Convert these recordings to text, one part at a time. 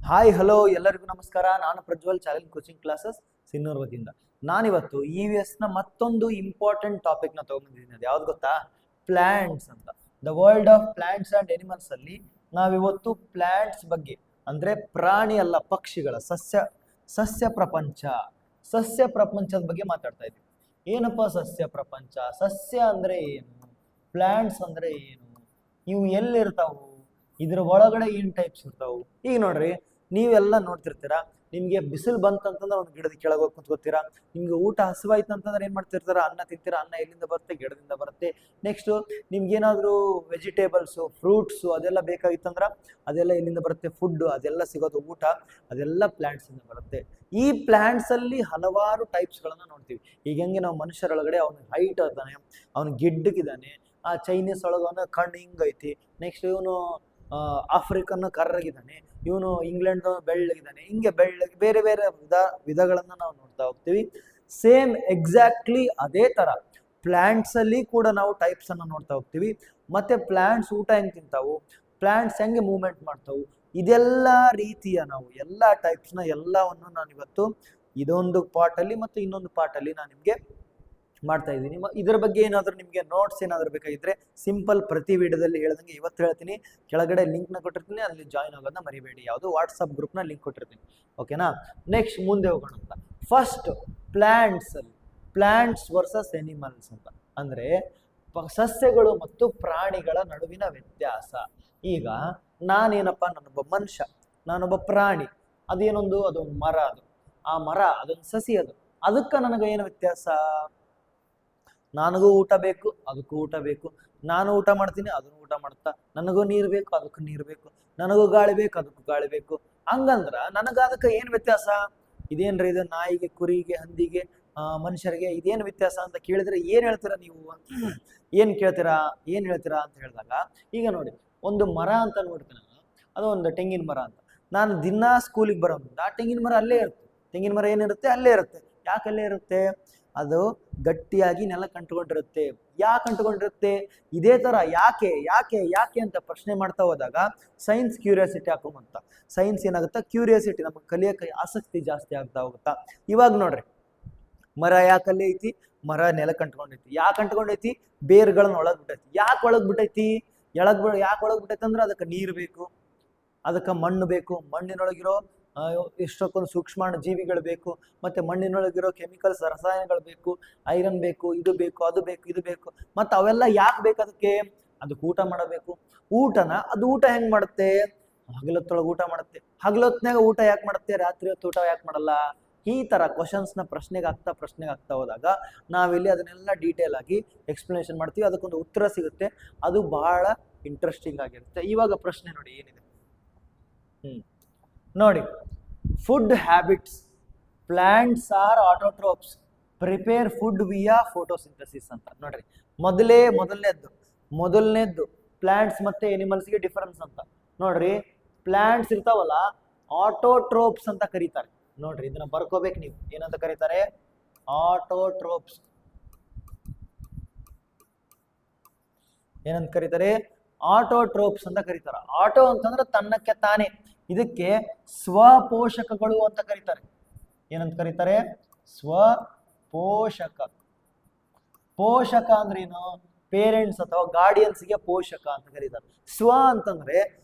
Hi hello ಎಲ್ಲರಿಗೂ ನಮಸ್ಕಾರ. ನಾನು Prajwal, challenge coaching classes Sinnur ವತಿಯಿಂದ. ನಾನಿವತ್ತು EVS ನ ಮತ್ತೊಂದು ಇಂಪಾರ್ಟೆಂಟ್ ಟಾಪಿಕ್ ನ ತಗೊಂಡಿದ್ದೀನಿ. ಅದು ಯಾವ್ದು ಗೊತ್ತಾ? ಪ್ಲಾಂಟ್ಸ್ ಅಂತ. The world of plants and animals ಅಲ್ಲಿ ನಾವಿವತ್ತು ಪ್ಲಾಂಟ್ಸ್ ಬಗ್ಗೆ, ಅಂದ್ರೆ ಪ್ರಾಣಿ ಅಲ್ಲ, ಪಕ್ಷಿಗಳ ಸಸ್ಯ ಪ್ರಪಂಚದ ಬಗ್ಗೆ ಮಾತಾಡ್ತಾ ಇದ್ದೀವಿ. ಏನಪ್ಪ ಸಸ್ಯ ಪ್ರಪಂಚ? ಸಸ್ಯ ಅಂದ್ರೆ ಏನು? ಪ್ಲಾಂಟ್ಸ್ ಅಂದ್ರೆ ಏನು? ಇವು ಎಲ್ಲಿರ್ತಾವು? ಇದ್ರ ಒಳಗಡೆ ಏನ್ ಟೈಪ್ಸ್ ಇರ್ತಾವು? ಈಗ ನೋಡ್ರಿ, ನೀವೆಲ್ಲ ನೋಡ್ತಿರ್ತೀರಾ, ನಿಮ್ಗೆ ಬಿಸಿಲು ಬಂತಂತಂದ್ರೆ ಒಂದು ಗಿಡದ ಕೆಳಗೆ ಹೋಗಿ ಕುಂತ್ಕೋತೀರಾ. ನಿಮ್ಗೆ ಊಟ ಹಸಿವಾಯ್ತು ಅಂತಂದ್ರೆ ಏನ್ ಮಾಡ್ತಿರ್ತಾರ? ಅನ್ನ ತಿಂತೀರಾ. ಅನ್ನ ಎಲ್ಲಿಂದ ಬರುತ್ತೆ? ಗಿಡದಿಂದ ಬರುತ್ತೆ. ನೆಕ್ಸ್ಟ್ ನಿಮ್ಗೇನಾದ್ರೂ ವೆಜಿಟೇಬಲ್ಸು, ಫ್ರೂಟ್ಸು ಅದೆಲ್ಲ ಬೇಕಾಗಿತ್ತಂದ್ರ ಅದೆಲ್ಲ ಎಲ್ಲಿಂದ ಬರುತ್ತೆ? ಫುಡ್ ಅದೆಲ್ಲ ಸಿಗೋದು, ಊಟ ಅದೆಲ್ಲ ಪ್ಲಾಂಟ್ಸ್ ಇಂದ ಬರುತ್ತೆ. ಈ ಪ್ಲಾಂಟ್ಸ್ ಅಲ್ಲಿ ಹಲವಾರು ಟೈಪ್ಸ್ ಗಳನ್ನ ನೋಡ್ತೀವಿ. ಈಗ ಹೆಂಗೆ ನಾವು ಮನುಷ್ಯರೊಳಗಡೆ ಅವ್ನ ಹೈಟ್ ಇದ್ದಾನೆ, ಅವ್ನು ಗಿಡ್ಡಗಿದ್ದಾನೆ, ಆ ಚೈನೀಸ್ ಒಳಗವನ ಕಣ್ಣು ಹಿಂಗೈತಿ, ನೆಕ್ಸ್ಟ್ ಇವನು ಆಫ್ರಿಕನ್ ಕರ್ರಗಿದ್ದಾನೆ, ಇವನು ಇಂಗ್ಲೆಂಡ್ ಬೆಳ್ಳಗಿದ್ದಾನೆ, ಹಿಂಗೆ ಬೆಳ್ಳಗೆ ಬೇರೆ ಬೇರೆ ವಿಧಗಳನ್ನ ನಾವು ನೋಡ್ತಾ ಹೋಗ್ತೀವಿ. ಸೇಮ್ ಎಕ್ಸಾಕ್ಟ್ಲಿ ಅದೇ ತರ ಪ್ಲಾಂಟ್ಸ್ ಅಲ್ಲಿ ಕೂಡ ನಾವು ಟೈಪ್ಸ್ ಅನ್ನ ನೋಡ್ತಾ ಹೋಗ್ತೀವಿ. ಮತ್ತೆ ಪ್ಲಾಂಟ್ಸ್ ಊಟ ಹೆಂಗ್ ತಿಂತಾವು, ಪ್ಲಾಂಟ್ಸ್ ಹೆಂಗೆ ಮೂವ್ಮೆಂಟ್ ಮಾಡ್ತಾವು, ಇದೆಲ್ಲ ರೀತಿಯ ನಾವು ಎಲ್ಲ ಟೈಪ್ಸ್ನ ಎಲ್ಲವನ್ನು ನಾನು ಇವತ್ತು ಇದೊಂದು ಪಾರ್ಟ್ ಅಲ್ಲಿ ಮತ್ತೆ ಇನ್ನೊಂದು ಪಾರ್ಟ್ ಅಲ್ಲಿ ನಾನು ನಿಮ್ಗೆ ಮಾಡ್ತಾ ಇದ್ದೀನಿ. ಇದ್ರ ಬಗ್ಗೆ ಏನಾದರೂ ನಿಮಗೆ ನೋಟ್ಸ್ ಏನಾದರೂ ಬೇಕಾಗಿದ್ರೆ ಸಿಂಪಲ್ ಪ್ರತಿ ವಿಡಿಯೋದಲ್ಲಿ ಹೇಳ್ದಂಗೆ ಇವತ್ತು ಹೇಳ್ತೀನಿ. ಕೆಳಗಡೆ ಲಿಂಕ್ನ ಕೊಟ್ಟಿರ್ತೀನಿ, ಅಲ್ಲಿ ಜಾಯ್ನ್ ಆಗೋದನ್ನ ಮರಿಬೇಡಿ. ಯಾವುದು ವಾಟ್ಸಪ್ ಗ್ರೂಪ್ನ ಲಿಂಕ್ ಕೊಟ್ಟಿರ್ತೀನಿ. ಓಕೆನಾ? ನೆಕ್ಸ್ಟ್ ಮುಂದೆ ಹೋಗೋಣ ಅಂತ. ಫಸ್ಟ್ ಪ್ಲಾಂಟ್ಸ್ ವರ್ಸಸ್ ಎನಿಮಲ್ಸ್ ಅಂತ. ಅಂದ್ರೆ ಸಸ್ಯಗಳು ಮತ್ತು ಪ್ರಾಣಿಗಳ ನಡುವಿನ ವ್ಯತ್ಯಾಸ. ಈಗ ನಾನೇನಪ್ಪ, ನಾನೊಬ್ಬ ಮನುಷ್ಯ, ನಾನೊಬ್ಬ ಪ್ರಾಣಿ, ಅದೊಂದು ಮರ, ಆ ಮರ ಅದೊಂದು ಸಸಿ, ಅದಕ್ಕೆ ನನಗೆ ಏನು ವ್ಯತ್ಯಾಸ? ನನಗೂ ಊಟ ಬೇಕು, ಅದಕ್ಕೂ ಊಟ ಬೇಕು. ನಾನು ಊಟ ಮಾಡ್ತೀನಿ, ಅದನ್ನು ಊಟ ಮಾಡ್ತಾ. ನನಗೂ ನೀರು ಬೇಕು, ಅದಕ್ಕೂ ನೀರು ಬೇಕು. ನನಗೂ ಗಾಳಿ ಬೇಕು, ಅದಕ್ಕೂ ಗಾಳಿ ಬೇಕು. ಹಂಗಂದ್ರ ನನಗ ಅದಕ್ಕೆ ಏನ್ ವ್ಯತ್ಯಾಸ? ಇದೇನ್ರಿ ಇದು? ನಾಯಿಗೆ, ಕುರಿಗೆ, ಹಂದಿಗೆ, ಮನುಷ್ಯರಿಗೆ ಇದೇನು ವ್ಯತ್ಯಾಸ ಅಂತ ಕೇಳಿದ್ರೆ ಏನ್ ಹೇಳ್ತೀರಾ ನೀವು? ಏನ್ ಹೇಳ್ತೀರಾ ಅಂತ ಹೇಳಿದಾಗ, ಈಗ ನೋಡಿ, ಒಂದು ಮರ ಅಂತ ನೋಡ್ತೀನಿ, ಅದು ಒಂದು ತೆಂಗಿನ ಮರ ಅಂತ. ನಾನು ದಿನಾ ಸ್ಕೂಲಿಗೆ ಬರೋದ್ರಿಂದ ಆ ತೆಂಗಿನ ಮರ ಅಲ್ಲೇ ಇರುತ್ತೆ. ತೆಂಗಿನ ಮರ ಏನಿರುತ್ತೆ? ಅಲ್ಲೇ ಇರುತ್ತೆ. ಯಾಕೆ ಅಲ್ಲೇ ಇರುತ್ತೆ? ಅದು ಗಟ್ಟಿಯಾಗಿ ನೆಲಕ್ಕೆ ಅಂಟ್ಕೊಂಡಿರುತ್ತೆ. ಯಾಕೆ ಅಂಟ್ಕೊಂಡಿರುತ್ತೆ? ಇದೇ ತರ ಯಾಕೆ ಯಾಕೆ ಯಾಕೆ ಅಂತ ಪ್ರಶ್ನೆ ಮಾಡ್ತಾ ಹೋದಾಗ ಸೈನ್ಸ್ ಕ್ಯೂರಿಯಾಸಿಟಿ ಹಾಕೊಂಬಂತ. ಸೈನ್ಸ್ ಏನಾಗುತ್ತಾ? ಕ್ಯೂರಿಯಾಸಿಟಿ, ನಮಗೆ ಕಲಿಯಕ್ಕೆ ಆಸಕ್ತಿ ಜಾಸ್ತಿ ಆಗ್ತಾ ಹೋಗುತ್ತಾ. ಇವಾಗ ನೋಡ್ರಿ, ಮರ ಯಾಕಲ್ಲೇ ಐತಿ? ಮರ ನೆಲಕ್ಕೆ ಅಂಟ್ಕೊಂಡೈತಿ. ಯಾಕೆ ಅಂಟ್ಕೊಂಡೈತಿ? ಬೇರ್ಗಳನ್ನ ಒಳಗ್ ಬಿಟ್ಟೈತಿ. ಯಾಕೆ ಒಳಗ್ ಬಿಟ್ಟೈತಿ? ಯಾಕೆ ಒಳಗ್ ಬಿಟ್ಟೈತಿ ಅಂದ್ರೆ ಅದಕ್ಕೆ ನೀರು ಬೇಕು, ಅದಕ್ಕೆ ಮಣ್ಣು ಬೇಕು, ಮಣ್ಣಿನೊಳಗಿರೋ ಎಷ್ಟೊಂದು ಸೂಕ್ಷ್ಮಾಣು ಜೀವಿಗಳು ಬೇಕು, ಮತ್ತೆ ಮಣ್ಣಿನೊಳಗಿರೋ ಕೆಮಿಕಲ್ಸ್, ರಸಾಯನಗಳು ಬೇಕು, ಐರನ್ ಬೇಕು, ಇದು ಬೇಕು, ಅದು ಬೇಕು, ಇದು ಬೇಕು. ಮತ್ತೆ ಅವೆಲ್ಲ ಯಾಕೆ ಬೇಕು? ಅದಕ್ಕೆ ಊಟ ಮಾಡಬೇಕು. ಅದು ಊಟ ಹೆಂಗ್ ಮಾಡುತ್ತೆ? ಹಗಲೊತ್ತೊಳಗೆ ಊಟ ಮಾಡುತ್ತೆ. ಹಗಲೊತ್ನಾಗ ಊಟ ಯಾಕೆ ಮಾಡುತ್ತೆ? ರಾತ್ರಿ ಹೊತ್ತು ಊಟ ಯಾಕೆ ಮಾಡಲ್ಲ? ಈ ತರ ಕ್ವಶನ್ಸ್ನ ಪ್ರಶ್ನೆಗೆ ಆಗ್ತಾ ಹೋದಾಗ ನಾವಿಲ್ಲಿ ಅದನ್ನೆಲ್ಲ ಡೀಟೇಲ್ ಆಗಿ ಎಕ್ಸ್ಪ್ಲನೇಷನ್ ಮಾಡ್ತೀವಿ. ಅದಕ್ಕೊಂದು ಉತ್ತರ ಸಿಗುತ್ತೆ. ಅದು ಬಹಳ ಇಂಟ್ರೆಸ್ಟಿಂಗ್ ಆಗಿರುತ್ತೆ. ಇವಾಗ ಪ್ರಶ್ನೆ ನೋಡಿ ಏನಿದೆ. ನೋಡಿ, food habits. Plants R autotrophs, prepare food ವಿಯಾ photosynthesis ಅಂತ. ನೋಡ್ರಿ, ಮೊದಲನೇದ್ದು ಪ್ಲಾಂಟ್ಸ್ ಮತ್ತೆ ಎನಿಮಲ್ಸ್ಗೆ ಡಿಫರೆನ್ಸ್ ಅಂತ. ನೋಡ್ರಿ, ಪ್ಲಾಂಟ್ಸ್ ಇರ್ತಾವಲ್ಲ, ಆಟೋಟ್ರೋಪ್ಸ್ ಅಂತ ಕರೀತಾರೆ. ನೋಡ್ರಿ, ಇದನ್ನ ಬರ್ಕೋಬೇಕು ನೀವು. ಏನಂತ ಕರೀತಾರೆ? ಆಟೋಟ್ರೋಪ್ಸ್. ಏನಂತ ಕರೀತಾರೆ? ಆಟೋಟ್ರೋಪ್ಸ್ ಅಂತ ಕರೀತಾರೆ. ಆಟೋ ಅಂತಂದ್ರೆ ತನ್ನಕ್ಕೆ ತಾನೇ. ಇದಕ್ಕೆ ಸ್ವಪೋಷಕಗಳು ಅಂತ ಕರೀತಾರೆ. ಏನಂತ ಕರೀತಾರೆ? ಸ್ವಪೋಷಕ. ಪೋಷಕ ಅಂದ್ರೆ ಏನು? ಪೇರೆಂಟ್ಸ್ ಅಥವಾ ಗಾರ್ಡಿಯನ್ಸ್ಗೆ ಪೋಷಕ ಅಂತ ಕರೀತಾರೆ. ಸ್ವ ಅಂತಂದ್ರೆ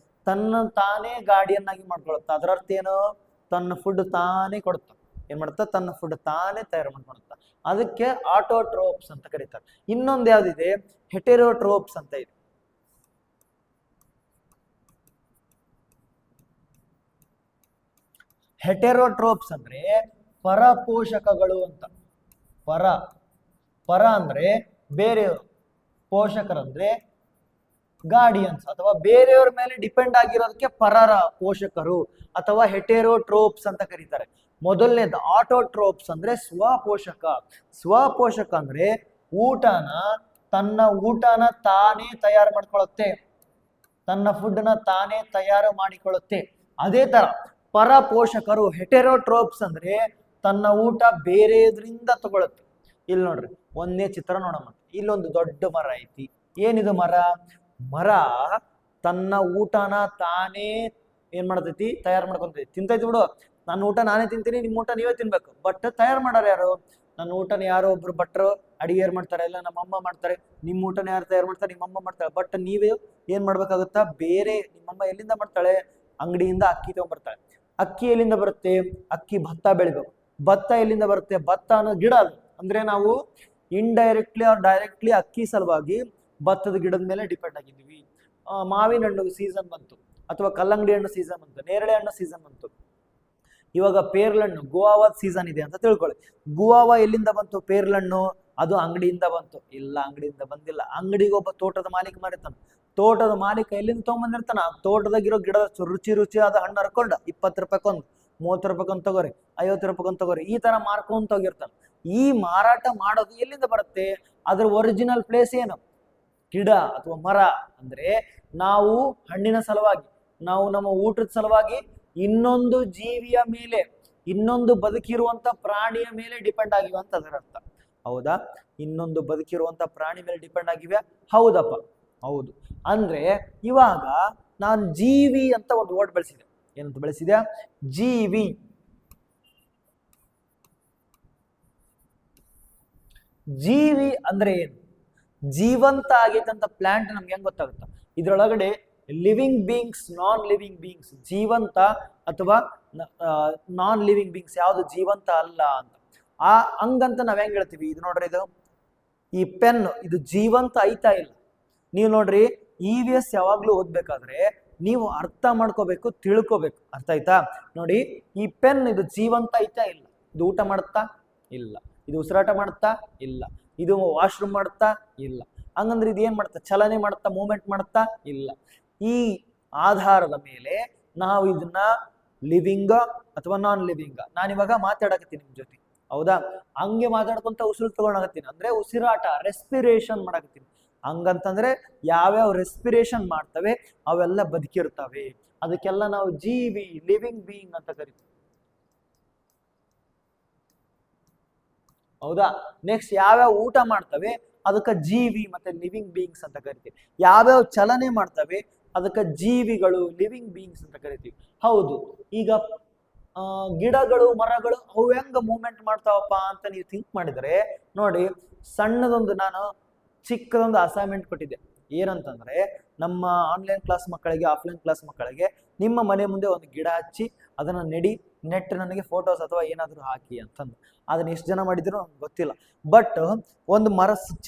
ತನ್ನ ತಾನೇ ಗಾರ್ಡಿಯನ್ ಆಗಿ ಮಾಡ್ಕೊಳುತ್ತ. ಅದರ ಅರ್ಥ ಏನು? ತನ್ನ ಫುಡ್ ತಾನೇ ಕೊಡುತ್ತ. ಏನ್ ಮಾಡುತ್ತಾ? ತನ್ನ ಫುಡ್ ತಾನೇ ತಯಾರು ಮಾಡ್ಕೊಳುತ್ತ. ಅದಕ್ಕೆ ಆಟೋಟ್ರೋಪ್ಸ್ ಅಂತ ಕರೀತಾರೆ. ಇನ್ನೊಂದು ಯಾವ್ದಿದೆ? ಹೆಟೆರೋಟ್ರೋಪ್ಸ್ ಅಂತ ಇದೆ. ಹೆಟೆರೋಟ್ರೋಪ್ಸ್ ಅಂದ್ರೆ ಪರಪೋಷಕಗಳು ಅಂತ. ಪರ ಅಂದ್ರೆ ಬೇರೆಯವರು, ಪೋಷಕರಂದ್ರೆ ಗಾರ್ಡಿಯನ್ಸ್ ಅಥವಾ ಬೇರೆಯವ್ರ ಮೇಲೆ ಡಿಪೆಂಡ್ ಆಗಿರೋದಕ್ಕೆ ಪರರ ಪೋಷಕರು ಅಥವಾ ಹೆಟೆರೋಟ್ರೋಪ್ಸ್ ಅಂತ ಕರೀತಾರೆ. ಮೊದಲನೇದು ಆಟೋಟ್ರೋಪ್ಸ್ ಅಂದ್ರೆ ಸ್ವಪೋಷಕ ಅಂದ್ರೆ ತನ್ನ ಊಟನ ತಾನೇ ತಯಾರು ಮಾಡ್ಕೊಳ್ಳುತ್ತೆ, ತನ್ನ ಫುಡ್ನ ತಾನೇ ತಯಾರು ಮಾಡಿಕೊಳ್ಳುತ್ತೆ. ಅದೇ ತರ ಪರಪೋಷಕರು ಹೆಟೆರೋಟ್ರೋಪ್ಸ್ ಅಂದ್ರೆ ತನ್ನ ಊಟ ಬೇರೆದ್ರಿಂದ ತಗೊಳುತ್ತೆ. ಇಲ್ಲಿ ನೋಡ್ರಿ, ಒಂದೇ ಚಿತ್ರ ನೋಡಮ್ಮ. ಇಲ್ಲೊಂದು ದೊಡ್ಡ ಮರ ಐತಿ. ಏನಿದು ಮರ? ತನ್ನ ಊಟನ ತಾನೇ ಏನ್ ಮಾಡ್ತೈತಿ, ತಯಾರು ಮಾಡ್ಕೊಂತೈತಿ. ತಿಂತೈತಿ ಬಿಡು, ನನ್ನ ಊಟ ನಾನೇ ತಿಂತೀನಿ, ನಿಮ್ಮ ಊಟ ನೀವೇ ತಿನ್ಬೇಕು. ಬಟ್ ತಯಾರು ಮಾಡೋರು ಯಾರು? ನನ್ನ ಊಟನ ಯಾರೋ ಒಬ್ರು ಭಟ್ರು ಅಡಿಗೆ ಯಾರು ಮಾಡ್ತಾರೆ, ಇಲ್ಲ ನಮ್ಮ ಅಮ್ಮ ಮಾಡ್ತಾರೆ. ನಿಮ್ಮ ಊಟನ ಯಾರು ತಯಾರು ಮಾಡ್ತಾರೆ? ನಿಮ್ಮಮ್ಮ ಮಾಡ್ತಾಳೆ. ಬಟ್ ನೀವೇ ಏನ್ ಮಾಡ್ಬೇಕಾಗುತ್ತಾ? ಬೇರೆ ನಿಮ್ಮಮ್ಮ ಎಲ್ಲಿಂದ ಮಾಡ್ತಾಳೆ? ಅಂಗಡಿಯಿಂದ ಅಕ್ಕಿ ತಗೊಂಡ್ಬರ್ತಾಳೆ. ಅಕ್ಕಿ ಎಲ್ಲಿಂದ ಬರುತ್ತೆ? ಅಕ್ಕಿ ಭತ್ತ ಬೆಳಿಬೇಕು. ಭತ್ತ ಎಲ್ಲಿಂದ ಬರುತ್ತೆ? ಭತ್ತ ಅನ್ನೋ ಗಿಡ ಅದು. ಅಂದ್ರೆ ನಾವು ಇಂಡೈರೆಕ್ಟ್ಲಿ ಆರ್ ಡೈರೆಕ್ಟ್ಲಿ ಅಕ್ಕಿ ಸಲುವಾಗಿ ಭತ್ತದ ಗಿಡದ ಮೇಲೆ ಡಿಪೆಂಡ್ ಆಗಿದ್ದೀವಿ. ಮಾವಿನ ಹಣ್ಣು ಸೀಸನ್ ಬಂತು, ಅಥವಾ ಕಲ್ಲಂಗಡಿ ಹಣ್ಣು ಸೀಸನ್ ಬಂತು, ನೇರಳೆ ಹಣ್ಣು ಸೀಸನ್ ಬಂತು, ಇವಾಗ ಪೇರ್ಲಣ್ಣು ಗುವಾವಾದ ಸೀಸನ್ ಇದೆ ಅಂತ ತಿಳ್ಕೊಳ್ಳಿ. ಗುವಾವ ಎಲ್ಲಿಂದ ಬಂತು? ಪೇರ್ಲಣ್ಣು ಅದು ಅಂಗಡಿಯಿಂದ ಬಂತು? ಇಲ್ಲ, ಅಂಗಡಿಯಿಂದ ಬಂದಿಲ್ಲ. ಅಂಗಡಿಗೆ ಒಬ್ಬ ತೋಟದ ಮಾಲೀಕ ಮಾರಿರ್ತಾನ. ತೋಟದ ಮಾಲೀಕ ಎಲ್ಲಿಂದ ತಗೊಂಡ್ಬಂದಿರ್ತಾನ? ತೋಟದಾಗಿರೋ ಗಿಡದ ರುಚಿ ಆದ ಹಣ್ಣು ಹರ್ಕೊಂಡ 20 ರೂಪಾಯಿಕೊಂದು, 30 ರೂಪಾಯಿಕೊಂದು ತಗೋರಿ, 50 ರೂಪಾಯಿಕೊಂದು ತಗೋರಿ, ಈ ತರ ಮಾರ್ಕೊಂತ ಹೋಗಿರ್ತಾನ. ಈ ಮಾರಾಟ ಮಾಡೋದು ಎಲ್ಲಿಂದ ಬರುತ್ತೆ? ಅದ್ರ ಒರಿಜಿನಲ್ ಪ್ಲೇಸ್ ಏನು? ಗಿಡ ಅಥವಾ ಮರ. ಅಂದ್ರೆ ನಾವು ಹಣ್ಣಿನ ಸಲುವಾಗಿ, ನಾವು ನಮ್ಮ ಊಟದ ಸಲುವಾಗಿ ಇನ್ನೊಂದು ಜೀವಿಯ ಮೇಲೆ, ಇನ್ನೊಂದು ಬದುಕಿರುವಂತ ಪ್ರಾಣಿಯ ಮೇಲೆ ಡಿಪೆಂಡ್ ಆಗಿವೆ ಅಂತ ಅದರ ಅರ್ಥ. ಹೌದಾ? ಇನ್ನೊಂದು ಬದುಕಿರುವಂತ ಪ್ರಾಣಿ ಮೇಲೆ ಡಿಪೆಂಡ್ ಆಗಿವೆ. ಹೌದಪ್ಪ, ಹೌದು. ಅಂದ್ರೆ ಇವಾಗ ನಾನು ಜೀವಿ ಅಂತ ಒಂದು ವರ್ಡ್ ಬಳಸಿದೆ. ಏನಂತ ಬಳಸಿದೆ? ಜೀವಿ. ಜೀವಿ ಅಂದ್ರೆ ಏನು? ಜೀವಂತ ಆಗೈತಂತ ಪ್ಲಾಂಟ್ ನಮ್ಗೆ ಹೆಂಗ್ ಗೊತ್ತಾಗುತ್ತ? ಇದ್ರೊಳಗಡೆ living beings, non living beings, ಜೀವಂತ ಅಥವಾ ನಾನ್ ಲಿವಿಂಗ್ ಬೀಯಿಂಗ್ಸ್ ಯಾವ್ದು ಜೀವಂತ ಅಲ್ಲ ಅಂತ. ಹಂಗಂತ ನಾವ್ ಹೆಂಗ್ ಹೇಳ್ತೀವಿ? ಇದು ನೋಡ್ರಿ, ಇದು ಈ ಪೆನ್, ಇದು ಜೀವಂತ ಐತಾ ಇಲ್ಲ? ನೀವು ನೋಡ್ರಿ, EVS ಯಾವಾಗ್ಲೂ ಓದ್ಬೇಕಾದ್ರೆ ನೀವು ಅರ್ಥ ಮಾಡ್ಕೋಬೇಕು, ತಿಳ್ಕೋಬೇಕು. ಅರ್ಥ ಆಯ್ತಾ? ನೋಡಿ, ಈ ಪೆನ್ ಇದು ಜೀವಂತ ಐತಾ ಇಲ್ಲ? ಇದು ಊಟ ಮಾಡುತ್ತಾ? ಇಲ್ಲ. ಇದು ಉಸಿರಾಟ ಮಾಡುತ್ತಾ? ಇಲ್ಲ. ಇದು ವಾಶ್ರೂಮ್ ಮಾಡುತ್ತಾ? ಇಲ್ಲ. ಹಂಗಂದ್ರೆ ಇದು ಏನ್ ಮಾಡುತ್ತಾ? ಚಲನೆ ಮಾಡುತ್ತಾ? ಮೂವ್ಮೆಂಟ್ ಮಾಡುತ್ತಾ? ಇಲ್ಲ. ಈ ಆಧಾರದ ಮೇಲೆ ನಾವು ಇದನ್ನ ಲಿವಿಂಗ ಅಥವಾ ನಾನ್ ಲಿವಿಂಗ. ನಾನಿವಾಗ ಮಾತಾಡಕತ್ತೀನಿ ನಿಮ್ ಜೊತೆ, ಹೌದಾ? ಹಂಗೆ ಮಾತಾಡ್ಕೊಂತ ಉಸಿರು ತಗೊಂಡಾಗತ್ತೀನಿ, ಅಂದ್ರೆ ಉಸಿರಾಟ, ರೆಸ್ಪಿರೇಷನ್ ಮಾಡಕತ್ತೀನಿ. ಹಂಗಂತಂದ್ರೆ ಯಾವ್ಯಾವ ರೆಸ್ಪಿರೇಷನ್ ಮಾಡ್ತವೆ ಅವೆಲ್ಲ ಬದುಕಿರ್ತವೆ. ಅದಕ್ಕೆಲ್ಲ ನಾವು ಜೀವಿ, ಲಿವಿಂಗ್ ಬೀಯಿಂಗ್ ಅಂತ ಕರಿತೀವಿ. ಹೌದಾ? ನೆಕ್ಸ್ಟ್ ಯಾವ್ಯಾವ ಊಟ ಮಾಡ್ತವೆ ಅದಕ್ಕೆ ಜೀವಿ ಮತ್ತೆ ಲಿವಿಂಗ್ ಬೀಯಿಂಗ್ಸ್ ಅಂತ ಕರಿತೀವಿ. ಯಾವ್ಯಾವ ಚಲನೆ ಮಾಡ್ತವೆ ಅದಕ್ಕೆ ಜೀವಿಗಳು, ಲಿವಿಂಗ್ ಬೀಯಿಂಗ್ಸ್ ಅಂತ ಕರಿತೀವಿ. ಹೌದು. ಈಗ ಗಿಡಗಳು, ಮರಗಳು ಅವು ಹೆಂಗ ಮೂವ್ಮೆಂಟ್ ಮಾಡ್ತಾವಪ್ಪ ಅಂತ ನೀವು ಥಿಂಕ್ ಮಾಡಿದ್ರೆ ನೋಡಿ, ಸಣ್ಣದೊಂದು ನಾನು ಚಿಕ್ಕದೊಂದು ಅಸೈನ್ಮೆಂಟ್ ಕೊಟ್ಟಿದ್ದೆ. ಏನಂತಂದ್ರೆ, ನಮ್ಮ ಆನ್ಲೈನ್ ಕ್ಲಾಸ್ ಮಕ್ಕಳಿಗೆ, ಆಫ್ಲೈನ್ ಕ್ಲಾಸ್ ಮಕ್ಕಳಿಗೆ ನಿಮ್ಮ ಮನೆ ಮುಂದೆ ಒಂದು ಗಿಡ ಹಚ್ಚಿ ಅದನ್ನ ನೆಟ್ ನನಗೆ ಫೋಟೋಸ್ ಅಥವಾ ಏನಾದರೂ ಹಾಕಿ ಅಂತಂದು. ಅದನ್ನ ಎಷ್ಟು ಜನ ಮಾಡಿದ್ರು ನಮ್ಗೆ ಗೊತ್ತಿಲ್ಲ. ಬಟ್ ಒಂದು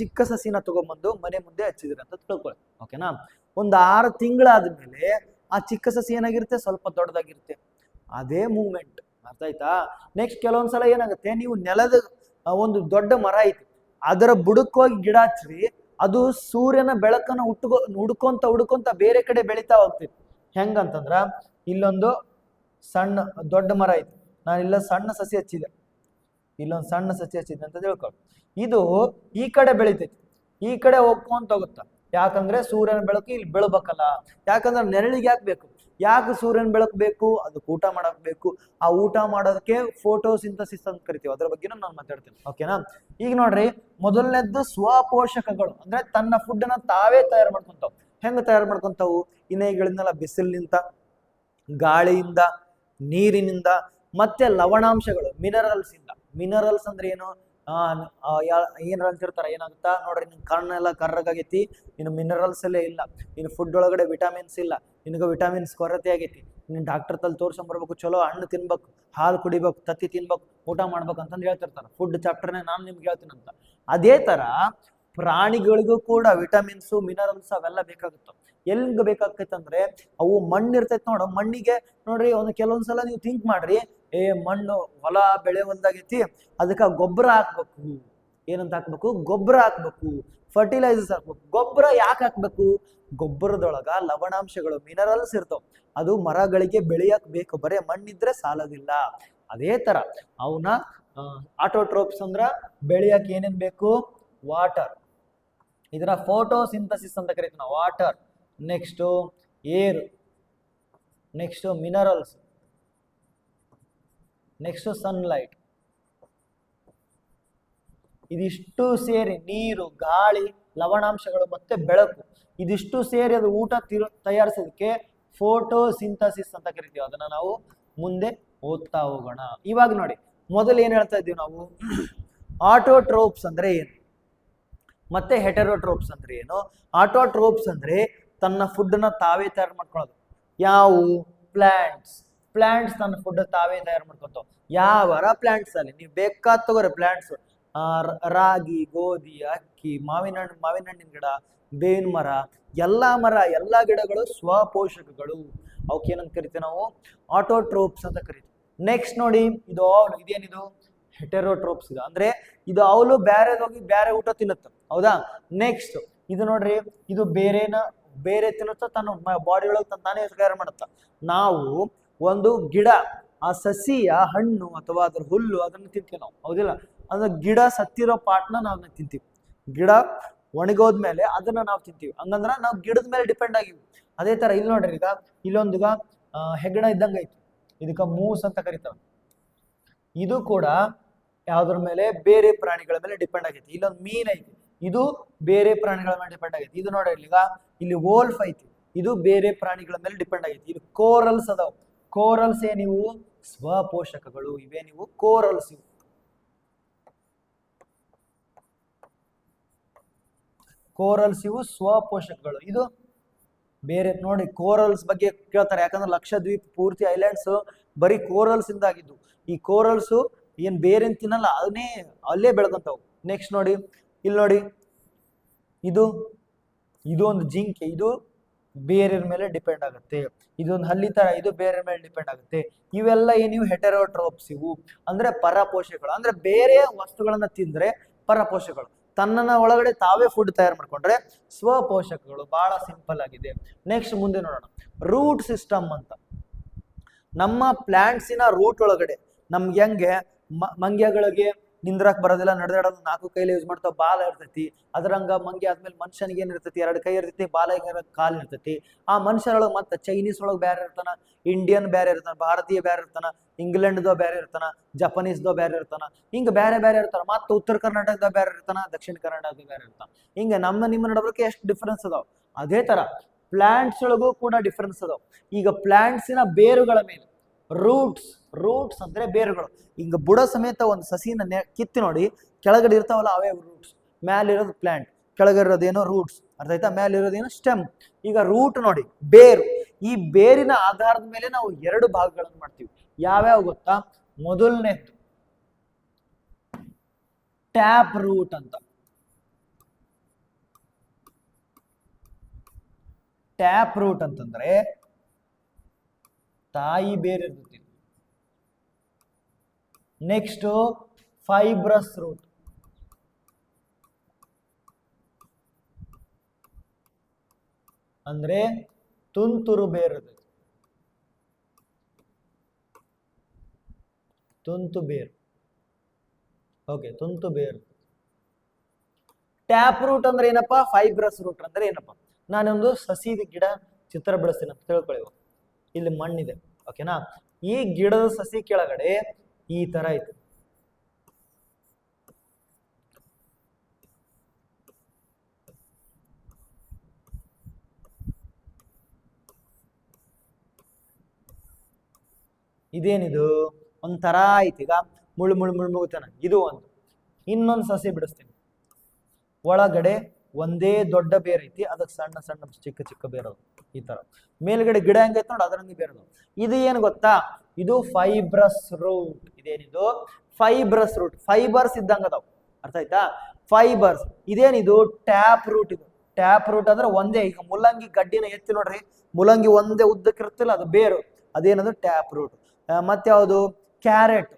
ಚಿಕ್ಕ ಸಸಿನ ತಗೊಂಡ್ಬಂದು ಮನೆ ಮುಂದೆ ಹಚ್ಚಿದ್ರಿ ಅಂತ ತಿಳ್ಕೊಳ್ಳಿ. ಓಕೆನಾ? ಒಂದು 6 ತಿಂಗಳಾದ್ಮೇಲೆ ಆ ಚಿಕ್ಕ ಸಸಿ ಏನಾಗಿರುತ್ತೆ? ಸ್ವಲ್ಪ ದೊಡ್ಡದಾಗಿರುತ್ತೆ. ಅದೇ ಮೂವ್ಮೆಂಟ್. ಅರ್ಥ ಆಯ್ತಾ? ನೆಕ್ಸ್ಟ್ ಕೆಲವೊಂದ್ಸಲ ಏನಾಗುತ್ತೆ, ನೀವು ನೆಲದ ಒಂದು ದೊಡ್ಡ ಮರ ಐತಿ, ಅದರ ಬುಡಕ್ಕೋಗಿ ಗಿಡ ಹಚ್ಚ್ರಿ, ಅದು ಸೂರ್ಯನ ಬೆಳಕನ್ನು ಹುಡ್ಕೊಂತ ಬೇರೆ ಕಡೆ ಬೆಳಿತಾ ಹೋಗ್ತೈತಿ. ಹೆಂಗಂತಂದ್ರ, ಇಲ್ಲೊಂದು ಸಣ್ಣ ದೊಡ್ಡ ಮರ ಐತಿ, ನಾನು ಇಲ್ಲ ಸಣ್ಣ ಸಸಿ ಹಚ್ಚಿದೆ, ಇಲ್ಲೊಂದು ಸಣ್ಣ ಸಸಿ ಹಚ್ಚಿದೆ ಅಂತ ತಿಳ್ಕೊಳ್ಳಿ. ಇದು ಈ ಕಡೆ ಬೆಳಿತೈತಿ, ಈ ಕಡೆ ಹೋಗ್ಕೊಂತ ಹೋಗುತ್ತ. ಯಾಕಂದ್ರೆ ಸೂರ್ಯನ ಬೆಳಕು ಇಲ್ಲಿ ಬೆಳಬೇಕಲ್ಲ. ಯಾಕಂದ್ರೆ ನೆರಳಿಗೆ ಯಾಕೆ ಬೇಕು? ಯಾಕೆ ಸೂರ್ಯನ ಬೆಳಕು ಬೇಕು? ಅದಕ್ಕೆ ಊಟ ಮಾಡಕ್ ಬೇಕು. ಆ ಊಟ ಮಾಡೋದಕ್ಕೆ ಫೋಟೋಸಿಂಥಸಿಸ್ ಅಂತ ಕರಿತೀವಿ. ಅದ್ರ ಬಗ್ಗೆ ನಾನು ಮಾತಾಡ್ತೀನಿ. ಓಕೆನಾ? ಈಗ ನೋಡ್ರಿ, ಮೊದಲನೇದ್ದು ಸ್ವಪೋಷಕಗಳು. ಅಂದ್ರೆ ತನ್ನ ಫುಡ್ ನ ತಾವೇ ತಯಾರು ಮಾಡ್ಕೊಂತಾವ್. ಹೆಂಗ ತಯಾರು ಮಾಡ್ಕೊಂತಾವು? ಇನ್ನೇಗಳಿಂದಲ್ಲ, ಬಿಸಿಲಿನಿಂದ, ಗಾಳಿಯಿಂದ, ನೀರಿನಿಂದ, ಮತ್ತೆ ಲವಣಾಂಶಗಳು, ಮಿನರಲ್ಸ್ ಇಂದ. ಮಿನರಲ್ಸ್ ಅಂದ್ರೆ ಏನು? ಏನ್ ಅಂತಿರ್ತಾರ, ಏನಾಗುತ್ತಾ ನೋಡ್ರಿ, ನಿನ್ ಕಣ್ಣೆಲ್ಲ ಕರ್ರಗಾಗೈತಿ, ಇನ್ನು ಮಿನರಲ್ಸ್ ಅಲ್ಲೇ ಇಲ್ಲ, ಇನ್ನು ಫುಡ್ ಒಳಗಡೆ ವಿಟಮಿನ್ಸ್ ಇಲ್ಲ, ನಿನಗೆ ವಿಟಮಿನ್ಸ್ ಕೊರತೆ ಆಗೈತಿ, ನೀನ್ ಡಾಕ್ಟರ್ ತಲ್ಲಿ ತೋರ್ಸ್ಕೊಂಬರ್ಬೇಕು, ಚಲೋ ಹಣ್ಣು ತಿನ್ಬೇಕು, ಹಾಲು ಕುಡಿಬೇಕು, ತತ್ತಿ ತಿನ್ಬೇಕು, ಊಟ ಮಾಡ್ಬೇಕು ಅಂತಂದು ಹೇಳ್ತಿರ್ತಾರ. ಫುಡ್ ಚಾಪ್ಟರ್ನೇ ನಾನು ನಿಮ್ಗೆ ಹೇಳ್ತೀನಿ ಅಂತ. ಅದೇ ತರ ಪ್ರಾಣಿಗಳಿಗೂ ಕೂಡ ವಿಟಮಿನ್ಸು, ಮಿನರಲ್ಸ್ ಅವೆಲ್ಲ ಬೇಕಾಗುತ್ತೆ. ಎಲ್ಲಿಂದ ಬೇಕಾಗ್ತೈತಂದ್ರೆ, ಅವು ಮಣ್ಣು ಇರ್ತೈತಿ ನೋಡು, ಮಣ್ಣಿಗೆ ನೋಡ್ರಿ, ಕೆಲವೊಂದ್ಸಲ ನೀವು ಥಿಂಕ್ ಮಾಡ್ರಿ, ಮಣ್ಣು ಹೊಲ ಬೆಳೆ ಹೊಲ್ದಾಗೈತಿ, ಅದಕ್ಕೆ ಗೊಬ್ಬರ ಹಾಕ್ಬೇಕು. ಏನಂತ ಹಾಕ್ಬೇಕು? ಗೊಬ್ಬರ ಹಾಕ್ಬೇಕು, ಫರ್ಟಿಲೈಸರ್ಸ್ ಹಾಕ್ಬೇಕು. ಗೊಬ್ಬರ ಯಾಕೆ ಹಾಕ್ಬೇಕು? ಗೊಬ್ಬರದೊಳಗ ಲವಣಾಂಶಗಳು, ಮಿನರಲ್ಸ್ ಇರ್ತಾವ. ಅದು ಮರಗಳಿಗೆ ಬೆಳೆಯಕ್ ಬೇಕು, ಬರೇ ಮಣ್ಣಿದ್ರೆ ಸಾಲದಿಲ್ಲ. ಅದೇ ತರ ಅವನ್ನ ಆಟೋಟ್ರೋಪ್ಸ್ ಅಂದ್ರ ಬೆಳೆಯಕ್ ಏನೇನ್ ಬೇಕು? ವಾಟರ್. ಇದರ ಫೋಟೋಸಿಂಥಸಿಸ್ ಅಂತ ಕರಿತೀವಿ ನಾವು. Water, next air, next minerals, next sunlight. ಇದಿಷ್ಟು ಸೇರಿ ನೀರು, ಗಾಳಿ, ಲವಣಾಂಶಗಳು ಮತ್ತೆ ಬೆಳಕು, ಇದಿಷ್ಟು ಸೇರಿ ಅದು ಊಟ ತಯಾರಿಸೋದಕ್ಕೆ ಫೋಟೋಸಿಂಥಸಿಸ್ ಅಂತ ಕರಿತೀವಿ. ಅದನ್ನ ನಾವು ಮುಂದೆ ಓದ್ತಾ ಹೋಗೋಣ. ಇವಾಗ ನೋಡಿ, ಮೊದಲು ಏನ್ ಹೇಳ್ತಾ ಇದ್ದೀವಿ ನಾವು, ಆಟೋಟ್ರೋಪ್ಸ್ ಅಂದ್ರೆ ಏನು ಮತ್ತೆ ಹೆಟೆರೋಟ್ರೋಪ್ಸ್ ಅಂದ್ರೆ ಏನು. ಆಟೋಟ್ರೋಪ್ಸ್ ಅಂದ್ರೆ ತನ್ನ ಫುಡ್ ನ ತಾವೇ ತಯಾರು ಮಾಡ್ಕೊಳ್ಳೋದು. ಯಾವು? ಪ್ಲಾಂಟ್ಸ್ ತನ್ನ ಫುಡ್ ತಾವೇ ತಯಾರು ಮಾಡ್ಕೊತಾವ. ಯಾವರ ಪ್ಲಾಂಟ್ಸ್ ಅಲ್ಲಿ ನೀವು ಬೇಕಾದ ತಗೋರಿ ಪ್ಲಾಂಟ್ಸ್, ರಾಗಿ, ಗೋಧಿ, ಅಕ್ಕಿ, ಮಾವಿನ ಹಣ್ಣಿನ ಗಿಡ, ಬೇವಿನ ಮರ, ಎಲ್ಲಾ ಗಿಡಗಳು ಸ್ವಪೋಷಕಗಳು. ಅವಕ್ಕೇನಂತ ಕರಿತೀವಿ ನಾವು? ಆಟೋಟ್ರೋಪ್ಸ್ ಅಂತ ಕರಿತೀವಿ. ನೆಕ್ಸ್ಟ್ ನೋಡಿ, ಇದೇನಿದು? ಹೆಟೆರೋಟ್ರೋಪ್ಸ್. ಇದು ಅಂದ್ರೆ ಇದು ಅವಳು ಬ್ಯಾರೆದೋಗಿ ಬ್ಯಾರೆ ಊಟ ತಿನ್ನುತ್ತ, ಹೌದಾ? ನೆಕ್ಸ್ಟ್ ಇದು ನೋಡ್ರಿ, ಇದು ಬೇರೆ ತಿನ್ನುತ್ತ, ತನ್ನ ಬಾಡಿ ಒಳಗೆ ತಾನೇ ತಯಾರು ಮಾಡುತ್ತ. ನಾವು ಒಂದು ಗಿಡ, ಆ ಸಸಿಯ ಹಣ್ಣು ಅಥವಾ ಅದ್ರ ಹುಲ್ಲು, ಅದನ್ನ ತಿಂತೀವಿ ನಾವು, ಹೌದಿಲ್ಲ? ಅಂದ್ರೆ ಗಿಡ ಸತ್ತಿರೋ ಪಾರ್ಟ್ನ ನಾವು ತಿಂತೀವಿ. ಗಿಡ ಒಣಗೋದ್ಮೇಲೆ ಅದನ್ನ ನಾವು ತಿಂತೀವಿ. ಹಂಗಂದ್ರ ನಾವು ಗಿಡದ ಮೇಲೆ ಡಿಪೆಂಡ್ ಆಗಿವಿ. ಅದೇ ತರ ಇಲ್ಲಿ ನೋಡ್ರಿ, ಈಗ ಇಲ್ಲೊಂದು ಹೆಗ್ಗಣ ಇದ್ದಂಗ ಐತಿ, ಇದಕ್ಕ ಮೂಸ್ ಅಂತ ಕರಿತಾವ. ಇದು ಕೂಡ ಯಾವ್ದ್ರ ಮೇಲೆ? ಬೇರೆ ಪ್ರಾಣಿಗಳ ಮೇಲೆ ಡಿಪೆಂಡ್ ಆಗೈತಿ. ಇಲ್ಲೊಂದು ಮೀನ್ ಐತಿ, ಇದು ಬೇರೆ ಪ್ರಾಣಿಗಳ ಮೇಲೆ ಡಿಪೆಂಡ್ ಆಗೈತಿ. ಇದು ನೋಡ್ರಿ, ಇಲ್ಲಿ ವೋಲ್ಫ್ ಐತಿ, ಇದು ಬೇರೆ ಪ್ರಾಣಿಗಳ ಮೇಲೆ ಡಿಪೆಂಡ್ ಆಗೈತಿ. ಇದು ಕೋರಲ್ಸ್ ಅದಾವ. ಕೋರಲ್ಸ್ ಏನಿವು? ಸ್ವಪೋಷಕಗಳು. ಇವೇನಿವು? ಕೋರಲ್ಸ್. ಇವು ಸ್ವಪೋಷಕಗಳು. ಇದು ಬೇರೆ ನೋಡಿ, ಕೋರಲ್ಸ್ ಬಗ್ಗೆ ಕೇಳ್ತಾರೆ, ಯಾಕಂದ್ರೆ ಲಕ್ಷದ್ವೀಪ್ ಪೂರ್ತಿ ಐಲ್ಯಾಂಡ್ಸ್ ಬರೀ ಕೋರಲ್ಸ್ ಇಂದ ಆಗಿದ್ದು. ಈ ಕೋರಲ್ಸ್ ಏನ್ ಬೇರೆ ತಿನ್ನಲ್ಲ, ಅದನ್ನೇ ಅಲ್ಲೇ ಬೆಳ್ಕೊಂತಾವು. ನೆಕ್ಸ್ಟ್ ನೋಡಿ, ಇಲ್ಲಿ ನೋಡಿ, ಇದು ಒಂದು ಜಿಂಕೆ, ಇದು ಬೇರೆ ಮೇಲೆ ಡಿಪೆಂಡ್ ಆಗುತ್ತೆ. ಇದೊಂದು ಹಲ್ಲಿ ತರ, ಇದು ಬೇರೆ ಮೇಲೆ ಡಿಪೆಂಡ್ ಆಗುತ್ತೆ. ಇವೆಲ್ಲ ಏನಿವು? ಹೆಟೆರೋಟ್ರೋಪ್ಸ್. ಇವು ಅಂದ್ರೆ ಪರಪೋಷಕಗಳು. ಅಂದ್ರೆ ಬೇರೆ ವಸ್ತುಗಳನ್ನ ತಿಂದ್ರೆ ಪರಪೋಷಕಗಳು, ತನ್ನನ್ನ ಒಳಗಡೆ ತಾವೇ ಫುಡ್ ತಯಾರು ಮಾಡ್ಕೊಂಡ್ರೆ ಸ್ವಪೋಷಕಗಳು. ಬಹಳ ಸಿಂಪಲ್ ಆಗಿದೆ. ನೆಕ್ಸ್ಟ್ ಮುಂದೆ ನೋಡೋಣ, ರೂಟ್ ಸಿಸ್ಟಮ್ ಅಂತ. ನಮ್ಮ ಪ್ಲಾಂಟ್ಸಿನ ರೂಟ್ ಒಳಗಡೆ ನಮ್ಗೆ ಹೆಂಗೆ ಮಂಗ್ಯಗಳಿಗೆ ನಿಂದ್ರಕ್ ಬರೋದಿಲ್ಲ, ನಡೆದಾಡೋದು 4 ಕೈಲಿ ಯೂಸ್ ಮಾಡ್ತಾವ, ಬಾಲ ಇರ್ತೈತಿ. ಅದ್ರಂಗ ಮಂಗ್ಯ ಆದ್ಮೇಲೆ ಮನುಷ್ಯನಿಗೆ ಏನಿರ್ತೈತಿ? 2 ಕೈ ಇರ್ತೈತಿ, ಬಾಲ ಕಾಲ್ ಇರ್ತೈತಿ. ಆ ಮನುಷ್ಯರೊಳಗೆ ಮತ್ತೆ ಚೈನೀಸ್ ಒಳಗೆ ಬೇರೆ ಇರ್ತಾನ, ಇಂಡಿಯನ್ ಬೇರೆ ಇರ್ತಾನ, ಭಾರತೀಯ ಬೇರೆ ಇರ್ತಾನ, ಇಂಗ್ಲೆಂಡ್ದೋ ಬೇರೆ ಇರ್ತಾನ, ಜಪನೀಸ್ದೋ ಬೇರೆ ಇರ್ತಾನ. ಹಿಂಗ ಬೇರೆ ಇರ್ತಾನ. ಮತ್ತೆ ಉತ್ತರ ಕರ್ನಾಟಕದ ಬೇರೆ ಇರ್ತಾನ, ದಕ್ಷಿಣ ಕರ್ನಾಟಕದ ಬೇರೆ ಇರ್ತಾನ. ಹಿಂಗ ನಿಮ್ಮ ನಡಬರ್ಕೆ ಎಷ್ಟು ಡಿಫ್ರೆನ್ಸ್ ಅದಾವ. ಅದೇ ತರ ಪ್ಲಾಂಟ್ಸ್ ಒಳಗೂ ಕೂಡ ಡಿಫ್ರೆನ್ಸ್ ಅದಾವ. ಈಗ ಪ್ಲಾಂಟ್ಸಿನ ಬೇರುಗಳ ಮೇಲೆ ರೂಟ್ಸ್ ಅಂದ್ರೆ ಬೇರುಗಳು. ಹಿಂಗ ಬುಡ ಸಮೇತ ಒಂದು ಸಸಿನ ಕಿತ್ತಿ ನೋಡಿ, ಕೆಳಗಡೆ ಇರ್ತಾವಲ್ಲ ಅವೇ ರೂಟ್ಸ್. ಮೇಲಿರೋದು ಪ್ಲಾಂಟ್, ಕೆಳಗಿರೋದೇನೋ ರೂಟ್ಸ್. ಅರ್ಥ ಆಯ್ತಾ? ಮೇಲಿರೋದೇನೋ ಸ್ಟೆಮ್. ಈಗ ರೂಟ್ ನೋಡಿ, ಬೇರು. ಈ ಬೇರಿನ ಆಧಾರದ ಮೇಲೆ ನಾವು 2 ಭಾಗಗಳನ್ನು ಮಾಡ್ತೀವಿ. ಯಾವ್ಯಾವ ಗೊತ್ತಾ? ಮೊದಲನೇದು ಟ್ಯಾಪ್ ರೂಟ್ ಅಂತ. ಟ್ಯಾಪ್ ರೂಟ್ ಅಂತಂದ್ರೆ ತಾಯಿ ಬೇರೆ ಇರ್ತೈತಿ. Next fibrous root. ಅಂದ್ರೆ ತುಂತುರು ಬೇರು. ತುಂತು ಬೇರು. ಓಕೆ, ತುಂತು ಬೇರು. ಟ್ಯಾಪ್ ರೂಟ್ ಅಂದ್ರೆ ಏನಪ್ಪಾ? ಫೈಬ್ರಸ್ ರೂಟ್ ಅಂದ್ರೆ ಏನಪ್ಪಾ? ನಾನೊಂದು ಸಸಿದ ಗಿಡ ಚಿತ್ರ ಬಿಡಿಸ್ತೀನಿ ಅಂತ ತಿಳ್ಕೊಳ್ಳಿ. ಇಲ್ಲಿ ಮಣ್ಣಿದೆ, ಓಕೆನಾ? ಈ ಗಿಡದ ಸಸಿ ಕೆಳಗಡೆ ಈ ತರ ಐತೆ. ಇದೇನಿದು? ಒಂಥರ ಐತಿ. ಈಗ ಮುಳ್ಳುತನ. ಇದು ಇನ್ನೊಂದು ಸಸಿ ಬಿಡಿಸ್ತೀನಿ. ಒಳಗಡೆ ಒಂದೇ ದೊಡ್ಡ ಬೇರ್ ಐತಿ, ಅದಕ್ಕೆ ಸಣ್ಣ ಸಣ್ಣ ಚಿಕ್ಕ ಬೇರು. ಈ ತರ ಮೇಲ್ಗಡೆ ಗಿಡ ಹೆಂಗೈತೆ ನೋಡಿ, ಅದರಂಗೆ ಬೇರು. ಇದು ಏನು ಗೊತ್ತಾ? ಇದು ಫೈಬ್ರಸ್ ರೂಟ್. ಇದೇನಿದು? Fibrous root. ಫೈಬರ್ಸ್ ಇದ್ದಂಗ ಅದಾವ. ಅರ್ಥ ಆಯ್ತಾ? ಫೈಬರ್ಸ್. ಇದೇನಿದು? Tap root. ಇದು ಟ್ಯಾಪ್ ರೂಟ್ ಅಂದ್ರೆ ಒಂದೇ. ಈಗ ಮುಲ್ಲಂಗಿ ಗಡ್ಡಿನ ಎತ್ತಿ ನೋಡ್ರಿ, ಮುಲ್ಲಂಗಿ ಒಂದೇ ಉದ್ದಕ್ಕಿರುತ್ತಿಲ್ಲ, ಅದು ಬೇರು. ಅದೇನದು? Tap root. ಮತ್ತೆ ಯಾವುದು? ಕ್ಯಾರೆಟ್.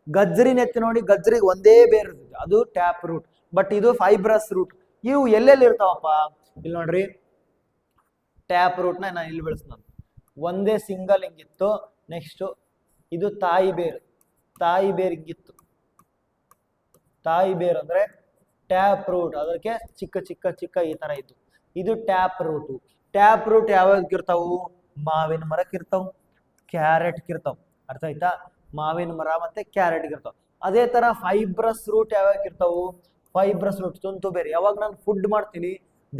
ಗಜ್ಜರಿನ ಎತ್ತಿ ನೋಡಿ, ಗಜ್ಜರಿಗೆ ಒಂದೇ ಬೇರು ಇರ್ತದೆ, ಅದು ಟ್ಯಾಪ್ ರೂಟ್. ಬಟ್ ಇದು ಫೈಬ್ರಸ್ ರೂಟ್. ಇವು ಎಲ್ಲೆಲ್ಲಿ ಇರ್ತಾವಪ್ಪ? ಇಲ್ಲಿ ನೋಡ್ರಿ, ಟ್ಯಾಪ್ ರೂಟ್ನ ನಾನು ಇಲ್ಲಿ ಬೆಳೆಸ್ತೀನಿ. ಒಂದೇ ಸಿಂಗಲ್ ಹಿಂಗಿತ್ತು. ನೆಕ್ಸ್ಟ್ ಇದು ತಾಯಿ ಬೇರು. ತಾಯಿ ಬೇರು ಹಿಂಗಿತ್ತು. ತಾಯಿ ಬೇರು ಅಂದ್ರೆ ಟ್ಯಾಪ್ ರೂಟ್. ಅದಕ್ಕೆ ಚಿಕ್ಕ ಈ ತರ ಇತ್ತು. ಇದು ಟ್ಯಾಪ್ ರೂಟ್. ಟ್ಯಾಪ್ ರೂಟ್ ಯಾವ್ಯಾವ್ದಿರ್ತಾವು? ಮಾವಿನ ಮರಕ್ಕಿರ್ತಾವ, ಕ್ಯಾರೆಟ್ಗಿರ್ತಾವ. ಅರ್ಥ ಆಯ್ತಾ? ಮಾವಿನ ಮರ ಮತ್ತೆ ಕ್ಯಾರೆಟ್ಗಿರ್ತಾವ. ಅದೇ ತರ ಫೈಬ್ರಸ್ ರೂಟ್ ಯಾವ್ಯಾವ ಇರ್ತಾವು? ಫೈಬ್ರಸ್ ರೂಟ್ ತುಂತು ಬೇರೆ. ಯಾವಾಗ ನಾನು ಫುಡ್ ಮಾಡ್ತೀನಿ,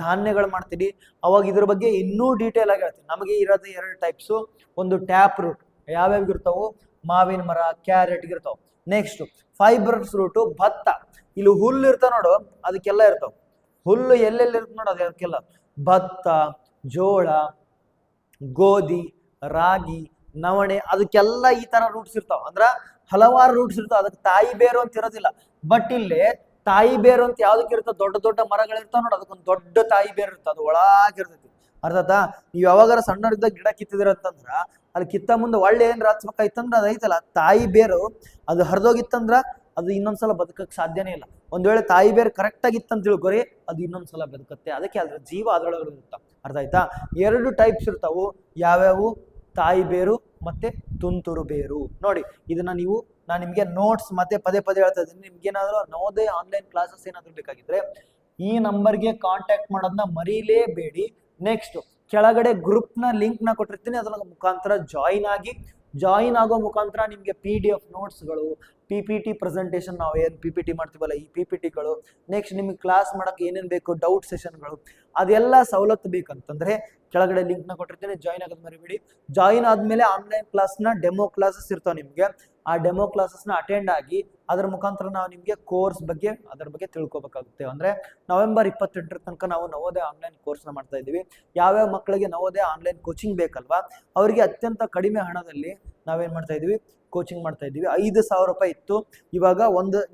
ಧಾನ್ಯಗಳು ಮಾಡ್ತೀವಿ, ಅವಾಗ ಇದ್ರ ಬಗ್ಗೆ ಇನ್ನೂ ಡೀಟೇಲ್ ಆಗಿ ಹೇಳ್ತೀನಿ. ನಮಗೆ ಇರೋದು 2 ಟೈಪ್ಸು, ಒಂದು ಟ್ಯಾಪ್ ರೂಟ್, ಯಾವ್ಯಾವ ಇರ್ತಾವು, ಮಾವಿನ ಮರ, ಕ್ಯಾರೆಟ್ ಇರ್ತಾವ. ನೆಕ್ಸ್ಟ್ ಫೈಬರ್ಸ್ ರೂಟು, ಭತ್ತ, ಇಲ್ಲಿ ಹುಲ್ಲು ಇರ್ತಾವ ನೋಡು, ಅದಕ್ಕೆಲ್ಲ ಇರ್ತಾವ. ಹುಲ್ಲು ಎಲ್ಲೆಲ್ಲಿ ಇರ್ತ ನೋಡು ಅದಕ್ಕೆಲ್ಲ, ಭತ್ತ, ಜೋಳ, ಗೋಧಿ, ರಾಗಿ, ನವಣೆ, ಅದಕ್ಕೆಲ್ಲ ಈ ತರ ರೂಟ್ಸ್ ಇರ್ತಾವ. ಅಂದ್ರ ಹಲವಾರು ರೂಟ್ಸ್ ಇರ್ತಾವ. ಅದಕ್ಕೆ ತಾಯಿ ಬೇರು ಅಂತ ಇರೋದಿಲ್ಲ. ಬಟ್ ಇಲ್ಲಿ ತಾಯಿ ಬೇರು ಅಂತ ಯಾವ್ದಕ್ಕೆ ಇರ್ತದೆ, ದೊಡ್ಡ ದೊಡ್ಡ ಮರಗಳಿರ್ತಾವ ನೋಡು, ಅದಕ್ಕೊಂದು ದೊಡ್ಡ ತಾಯಿ ಬೇರು ಇರ್ತದೆ, ಅದು ಒಳಗಿರ್ತೈತಿ. ಅರ್ಥಾತಾ? ನೀವು ಯಾವಾಗಾರ ಸಣ್ಣವರಿದ್ದಾಗ ಗಿಡ ಕಿತ್ತಿದಿರ ಅಂತಂದ್ರ ಅಲ್ಲಿ ಕಿತ್ತ ಮುಂದೆ ಒಳ್ಳೆ ಏನ್ರ ಹಚ್ಬೇಕಾಯ್ತಂದ್ರ ಅದು ಐತಲ್ಲ ತಾಯಿ ಬೇರು, ಅದು ಹರಿದೋಗಿತ್ತಂದ್ರ ಅದು ಇನ್ನೊಂದ್ಸಲ ಬದುಕಕ್ ಸಾಧ್ಯನೇ ಇಲ್ಲ. ಒಂದ್ ವೇಳೆ ತಾಯಿ ಬೇರು ಕರೆಕ್ಟ್ ಆಗಿತ್ತಂತ ತಿಳ್ಕೊರಿ, ಅದು ಇನ್ನೊಂದ್ಸಲ ಬದುಕತ್ತೆ. ಅದಕ್ಕೆ ಅದ್ರ ಜೀವ ಅದ್ರೊಳಗಡೆ ಇರ್ತಾವ. ಅರ್ಥ ಆಯ್ತಾ? 2 ಟೈಪ್ಸ್ ಇರ್ತಾವು. ಯಾವ್ಯಾವು? ತಾಯಿ ಬೇರು ಮತ್ತೆ ತುಂತುರು ಬೇರು. ನೋಡಿ, ಇದನ್ನ ನಾನು ನಿಮ್ಗೆ ನೋಟ್ಸ್ ಮತ್ತೆ ಪದೇ ಪದೇ ಹೇಳ್ತಾ ಇದ್ದೀನಿ. ನಿಮ್ಗೇನಾದ್ರೂ ನವೋದಯ ಆನ್ಲೈನ್ ಕ್ಲಾಸಸ್ ಏನಾದ್ರು ಬೇಕಾಗಿದ್ರೆ ಈ ನಂಬರ್ಗೆ ಕಾಂಟ್ಯಾಕ್ಟ್ ಮಾಡೋದನ್ನ ಮರೀಲೇಬೇಡಿ. ನೆಕ್ಸ್ಟ್ ಕೆಳಗಡೆ ಗ್ರೂಪ್ ನ ಲಿಂಕ್ ನ ಕೊಟ್ಟಿರ್ತೀನಿ, ಅದರ ಮುಖಾಂತರ ಜಾಯಿನ್ ಆಗೋ ಮುಖಾಂತರ ನಿಮ್ಗೆ PDF ನೋಟ್ಸ್ಗಳು, PPT ಪ್ರೆಸೆಂಟೇಷನ್, ನಾವು ಏನು PPT ಮಾಡ್ತೀವಲ್ಲ ಈ PPTಗಳು, ನೆಕ್ಸ್ಟ್ ನಿಮ್ಗೆ ಕ್ಲಾಸ್ ಮಾಡಕ್ಕೆ ಏನೇನು ಬೇಕು, ಡೌಟ್ ಸೆಷನ್ಗಳು, ಅದೆಲ್ಲ ಸವಲತ್ತು ಬೇಕಂತಂದ್ರೆ ಕೆಳಗಡೆ ಲಿಂಕ್ ನ ಕೊಟ್ಟಿರ್ತೀನಿ, ಜಾಯಿನ್ ಆಗೋದು ಮರಿಬೇಡಿ. ಜಾಯಿನ್ ಆದ್ಮೇಲೆ ಆನ್ಲೈನ್ ಕ್ಲಾಸ್ನ ಡೆಮೋ ಕ್ಲಾಸಸ್ ಇರ್ತಾವೆ ನಿಮ್ಗೆ. ಆ ಡೆಮೋ ಕ್ಲಾಸಸ್ನ ಅಟೆಂಡ್ ಆಗಿ ಅದರ ಮುಖಾಂತರ ನಾವು ನಿಮ್ಗೆ ಕೋರ್ಸ್ ಬಗ್ಗೆ ಅದರ ಬಗ್ಗೆ ತಿಳ್ಕೊಬೇಕಾಗುತ್ತೆ. ಅಂದ್ರೆ ನವೆಂಬರ್ 28 ತನಕ ನಾವು ನವೋದಯ ಆನ್ಲೈನ್ ಕೋರ್ಸ್ನ ಮಾಡ್ತಾ ಇದ್ದೀವಿ. ಯಾವ್ಯಾವ ಮಕ್ಕಳಿಗೆ ನವೋದಯ ಆನ್ಲೈನ್ ಕೋಚಿಂಗ್ ಬೇಕಲ್ವಾ, ಅವರಿಗೆ ಅತ್ಯಂತ ಕಡಿಮೆ ಹಣದಲ್ಲಿ ನಾವೇನ್ ಮಾಡ್ತಾ ಇದೀವಿ, ಕೋಚಿಂಗ್ ಮಾಡ್ತಾ ಇದ್ದೀವಿ. 5,000 ರೂಪಾಯಿ ಇತ್ತು. ಇವಾಗ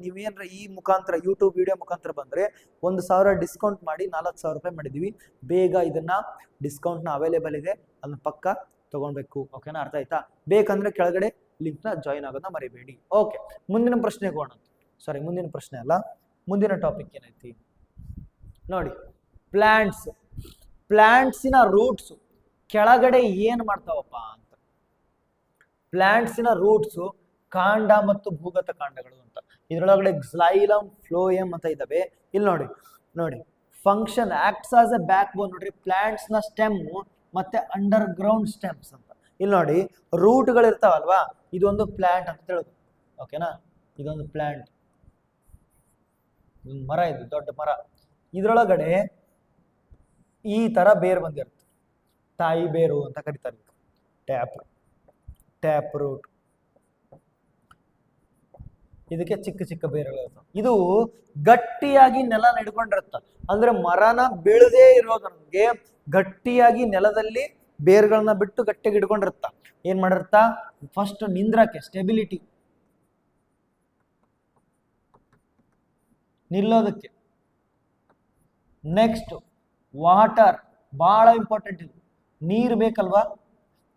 ನೀವೇನ್ರ ಈ ಮುಖಾಂತರ ಯೂಟ್ಯೂಬ್ ವಿಡಿಯೋ ಮುಖಾಂತರ ಬಂದ್ರೆ 1,000 ಡಿಸ್ಕೌಂಟ್ ಮಾಡಿ 4,000 ರೂಪಾಯಿ ಮಾಡಿದೀವಿ. ಬೇಗ ಇದನ್ನ ಡಿಸ್ಕೌಂಟ್ನ ಅವೈಲೇಬಲ್ ಇದೆ, ಅದನ್ನ ಪಕ್ಕ ತಗೊಳ್ಬೇಕು. ಓಕೆನಾ? ಅರ್ಥ ಆಯ್ತಾ? ಬೇಕಂದ್ರೆ ಕೆಳಗಡೆ ಲಿಂಕ್ನ ಜಾಯಿನ್ ಆಗೋದನ್ನ ಮರಿಬೇಡಿ. ಓಕೆ, ಮುಂದಿನ ಪ್ರಶ್ನೆಗೆ ಹೋಗೋಣ. ಮುಂದಿನ ಪ್ರಶ್ನೆ ಅಲ್ಲ, ಮುಂದಿನ ಟಾಪಿಕ್ ಏನೈತಿ ನೋಡಿ. ಪ್ಲಾಂಟ್ಸಿನ ರೂಟ್ಸ್ ಕೆಳಗಡೆ ಏನ್ ಮಾಡ್ತಾವಪ್ಪ ಅಂತ. ಪ್ಲಾಂಟ್ಸಿನ ರೂಟ್ಸು ಕಾಂಡ ಮತ್ತು ಭೂಗತ ಕಾಂಡಗಳು ಅಂತ. ಇದರೊಳಗಡೆ ಕ್ಸೈಲಮ್, ಫ್ಲೋಯಮ್ ಅಂತ ಇದಾವೆ. ಇಲ್ಲಿ ನೋಡಿ function acts as A back ಬೋನ್. ನೋಡ್ರಿ, ಪ್ಲಾಂಟ್ಸ್ ನ ಸ್ಟೆಮ್ ಮತ್ತೆ ಅಂಡರ್ ಗ್ರೌಂಡ್ ಸ್ಟೆಮ್ಸ್ ಅಂತ. ಇಲ್ಲಿ ನೋಡಿ, ರೂಟ್ಗಳು ಇರ್ತಾವಲ್ವಾ, ಇದೊಂದು ಪ್ಲಾಂಟ್ ಅಂತ ಹೇಳುದು. ಓಕೆನಾ? ಇದೊಂದು ಪ್ಲಾಂಟ್, ಮರ, ಇದು ದೊಡ್ಡ ಮರ. ಇದ್ರೊಳಗಡೆ ಈ ತರ ಬೇರು ಬಂದಿರುತ್ತೆ, ತಾಯಿ ಬೇರು ಅಂತ ಕರೀತಾರೆ. Tap root. ಇದಕ್ಕೆ ಚಿಕ್ಕ ಚಿಕ್ಕ ಬೇರುಗಳು ಇರ್ತವೆ. ಇದು ಗಟ್ಟಿಯಾಗಿ ನೆಲ ಹಿಡ್ಕೊಂಡಿರುತ್ತ. ಅಂದ್ರೆ ಮರನ ಬೀಳದೇ ಇರೋದಕ್ಕೆ ಗಟ್ಟಿಯಾಗಿ ನೆಲದಲ್ಲಿ ಬೇರುಗಳನ್ನ ಬಿಟ್ಟು ಗಟ್ಟಿಯಾಗಿ ಹಿಡ್ಕೊಂಡಿರುತ್ತ. ಏನ್ ಮಾಡಿರುತ್ತ, ಫಸ್ಟ್ ನಿಂದ್ರಕ್ಕೆ ಸ್ಟೆಬಿಲಿಟಿ, ನಿಲ್ಲೋದಕ್ಕೆ. ನೆಕ್ಸ್ಟ್ ವಾಟರ್, ಬಹಳ ಇಂಪಾರ್ಟೆಂಟ್ ಇದು. ನೀರು ಬೇಕಲ್ವಾ,